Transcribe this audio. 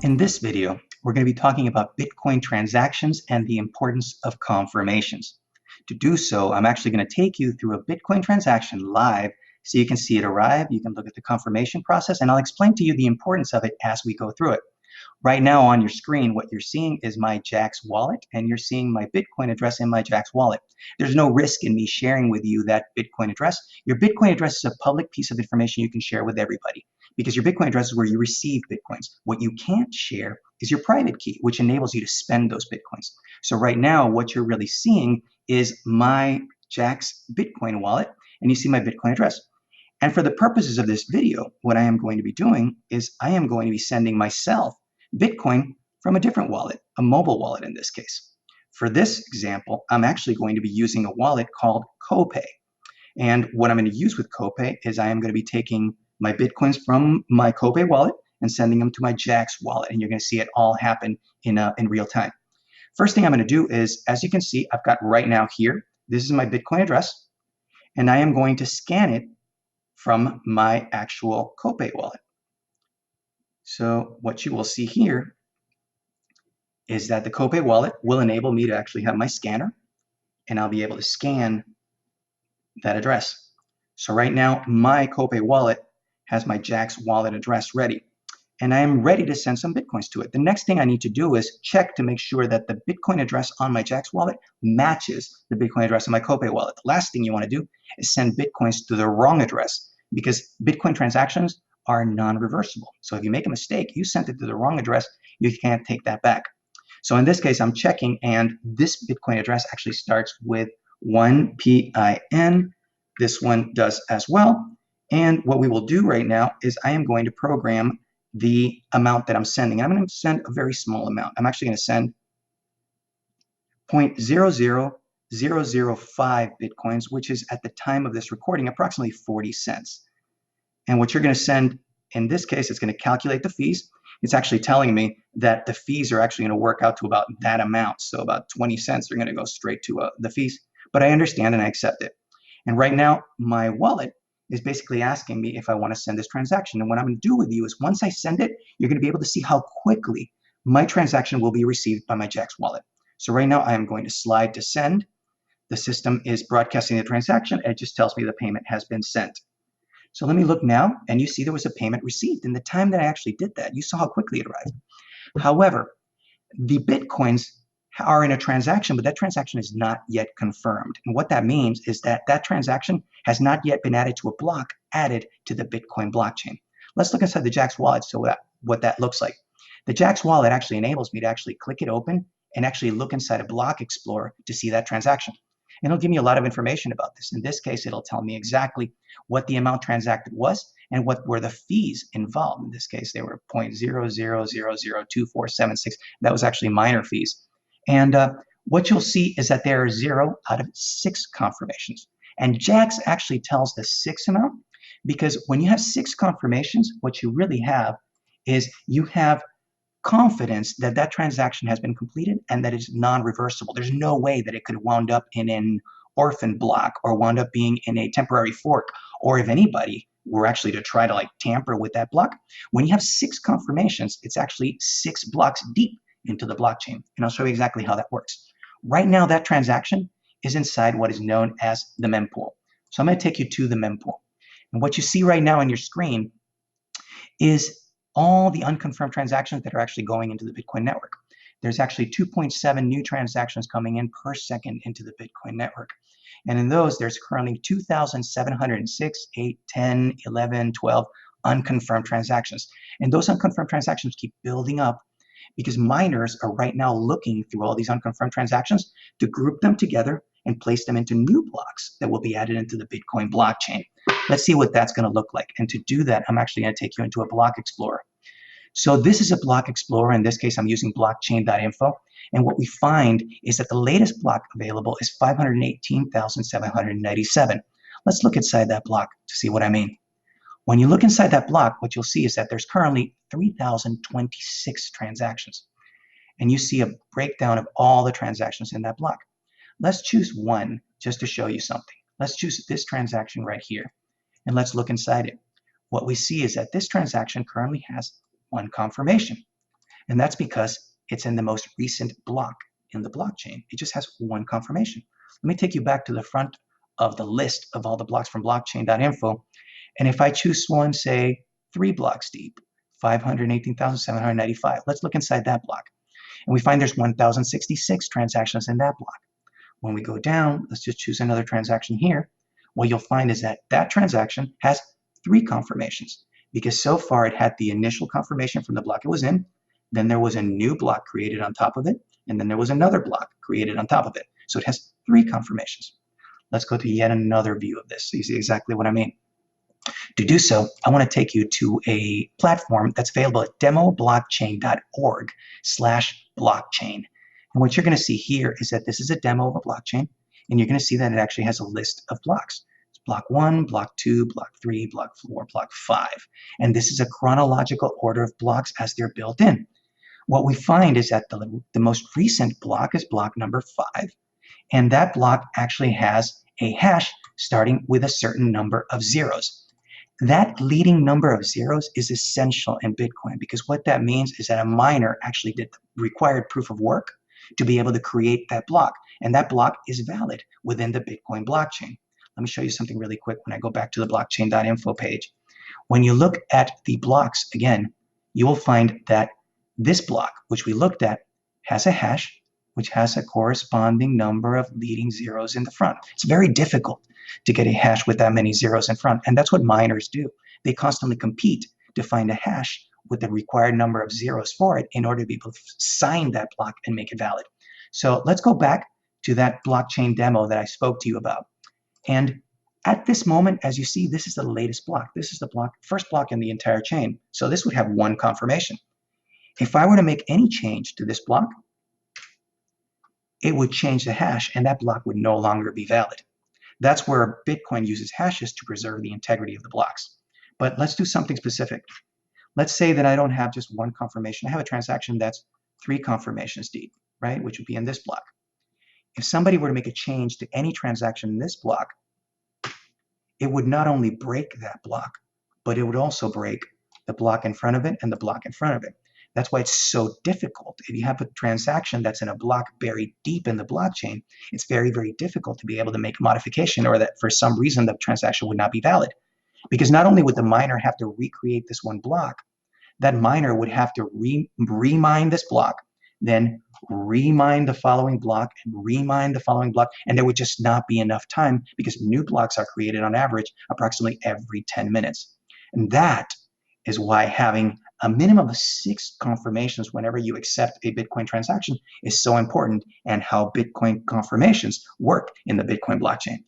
In this video, we're going to be talking about Bitcoin transactions and the importance of confirmations. To do so, I'm actually going to take you through a Bitcoin transaction live so you can see it arrive, you can look at the confirmation process, and I'll explain to you the importance of it as we go through it. Right now on your screen, what you're seeing is my Jaxx wallet, and you're seeing my Bitcoin address in my Jaxx wallet. There's no risk in me sharing with you that Bitcoin address. Your Bitcoin address is a public piece of information you can share with everybody because your Bitcoin address is where you receive Bitcoins. What you can't share is your private key, which enables you to spend those Bitcoins. So right now, what you're really seeing is my Jaxx Bitcoin wallet, and you see my Bitcoin address. And for the purposes of this video, what I am going to be doing is I am going to be sending myself Bitcoin from a different wallet, a mobile wallet in this case. For this example, I'm actually going to be using a wallet called Copay. And what I'm going to use with Copay is I am going to be taking my Bitcoins from my Copay wallet and sending them to my Jaxx wallet. And you're going to see it all happen in real time. First thing I'm going to do is, as you can see, I've got right now here, this is my Bitcoin address, and I am going to scan it from my actual Copay wallet. So what you will see here is that the Copay wallet will enable me to actually have my scanner, and I'll be able to scan that address. So right now, my Copay wallet has my Jaxx wallet address ready, and I am ready to send some Bitcoins to it. The next thing I need to do is check to make sure that the Bitcoin address on my Jaxx wallet matches the Bitcoin address on my Copay wallet. The last thing you want to do is send Bitcoins to the wrong address because Bitcoin transactions are non-reversible. So if you make a mistake, you sent it to the wrong address, you can't take that back. So in this case, I'm checking, and this Bitcoin address actually starts with 1PIN. This one does as well. And what we will do right now is I am going to program the amount that I'm sending. I'm going to send a very small amount. I'm actually going to send 0.00005 Bitcoins, which is at the time of this recording, approximately 40 cents. And what you're going to send, in this case, it's going to calculate the fees. It's actually telling me that the fees are actually going to work out to about that amount. So about 20 cents are going to go straight to the fees. But I understand and I accept it. And right now, my wallet is basically asking me if I want to send this transaction. And what I'm going to do with you is once I send it, you're going to be able to see how quickly my transaction will be received by my Jaxx wallet. So right now, I am going to slide to send. The system is broadcasting the transaction. And it just tells me the payment has been sent. So let me look now, and you see there was a payment received. In the time that I actually did that, you saw how quickly it arrived. However, the Bitcoins are in a transaction, but that transaction is not yet confirmed. And what that means is that that transaction has not yet been added to a block added to the Bitcoin blockchain. Let's look inside the Jaxx wallet so what that looks like. The Jaxx wallet actually enables me to actually click it open and actually look inside a block explorer to see that transaction. And it'll give me a lot of information about this. In this case, it'll tell me exactly what the amount transacted was and what were the fees involved. In this case, they were 0.00002476. That was actually minor fees. And what you'll see is that there are 0 out of 6 confirmations. And Jaxx actually tells the 6 amount because when you have 6 confirmations, what you really have is you have confidence that that transaction has been completed and that it's non-reversible. There's no way that it could have wound up in an orphan block or wound up being in a temporary fork, or if anybody were actually to try to tamper with that block. When you have 6 confirmations, it's actually 6 blocks deep into the blockchain. And I'll show you exactly how that works. Right now, that transaction is inside what is known as the mempool. So I'm going to take you to the mempool. And what you see right now on your screen is all the unconfirmed transactions that are actually going into the Bitcoin network. There's actually 2.7 new transactions coming in per second into the Bitcoin network. And in those, there's currently 2,706, 8, 10, 11, 12 unconfirmed transactions. And those unconfirmed transactions keep building up because miners are right now looking through all these unconfirmed transactions to group them together and place them into new blocks that will be added into the Bitcoin blockchain. Let's see what that's going to look like. And to do that, I'm actually going to take you into a block explorer. So this is a block explorer. In this case, I'm using blockchain.info. And what we find is that the latest block available is 518,797. Let's look inside that block to see what I mean. When you look inside that block, what you'll see is that there's currently 3,026 transactions. And you see a breakdown of all the transactions in that block. Let's choose one just to show you something. Let's choose this transaction right here. And let's look inside it. What we see is that this transaction currently has 1 confirmation. And that's because it's in the most recent block in the blockchain. It just has one confirmation. Let me take you back to the front of the list of all the blocks from blockchain.info. And if I choose one, say 3 blocks deep, 518,795, let's look inside that block. And we find there's 1,066 transactions in that block. When we go down, let's just choose another transaction here. What you'll find is that that transaction has 3 confirmations, because so far it had the initial confirmation from the block it was in, then there was a new block created on top of it, and then there was another block created on top of it. So it has 3 confirmations. Let's go to yet another view of this so you see exactly what I mean. To do so, I want to take you to a platform that's available at demoblockchain.org/blockchain. And what you're going to see here is that this is a demo of a blockchain, and you're going to see that it actually has a list of blocks. It's block 1, block 2, block 3, block 4, block 5. And this is a chronological order of blocks as they're built in. What we find is that the most recent block is block number 5, and that block actually has a hash starting with a certain number of zeros. That leading number of zeros is essential in Bitcoin, because what that means is that a miner actually did the required proof of work to be able to create that block, and that block is valid within the Bitcoin blockchain. Let me show you something really quick when I go back to the blockchain.info page. When you look at the blocks again, you will find that this block, which we looked at, has a hash, which has a corresponding number of leading zeros in the front. It's very difficult to get a hash with that many zeros in front, and that's what miners do. They constantly compete to find a hash with the required number of zeros for it in order to be able to sign that block and make it valid. So let's go back to that blockchain demo that I spoke to you about. And at this moment, as you see, this is the latest block. This is the first block in the entire chain. So this would have one confirmation. If I were to make any change to this block, it would change the hash, and that block would no longer be valid. That's where Bitcoin uses hashes to preserve the integrity of the blocks. But let's do something specific. Let's say that I don't have just one confirmation. I have a transaction that's 3 confirmations deep, right? Which would be in this block. If somebody were to make a change to any transaction in this block, it would not only break that block, but it would also break the block in front of it and the block in front of it. That's why it's so difficult. If you have a transaction that's in a block buried deep in the blockchain, it's very, very difficult to be able to make a modification, or that for some reason the transaction would not be valid. Because not only would the miner have to recreate this one block, that miner would have to remine this block, then remine the following block, and remine the following block, and there would just not be enough time, because new blocks are created on average approximately every 10 minutes. And that is why having a minimum of 6 confirmations whenever you accept a Bitcoin transaction is so important, and how Bitcoin confirmations work in the Bitcoin blockchain.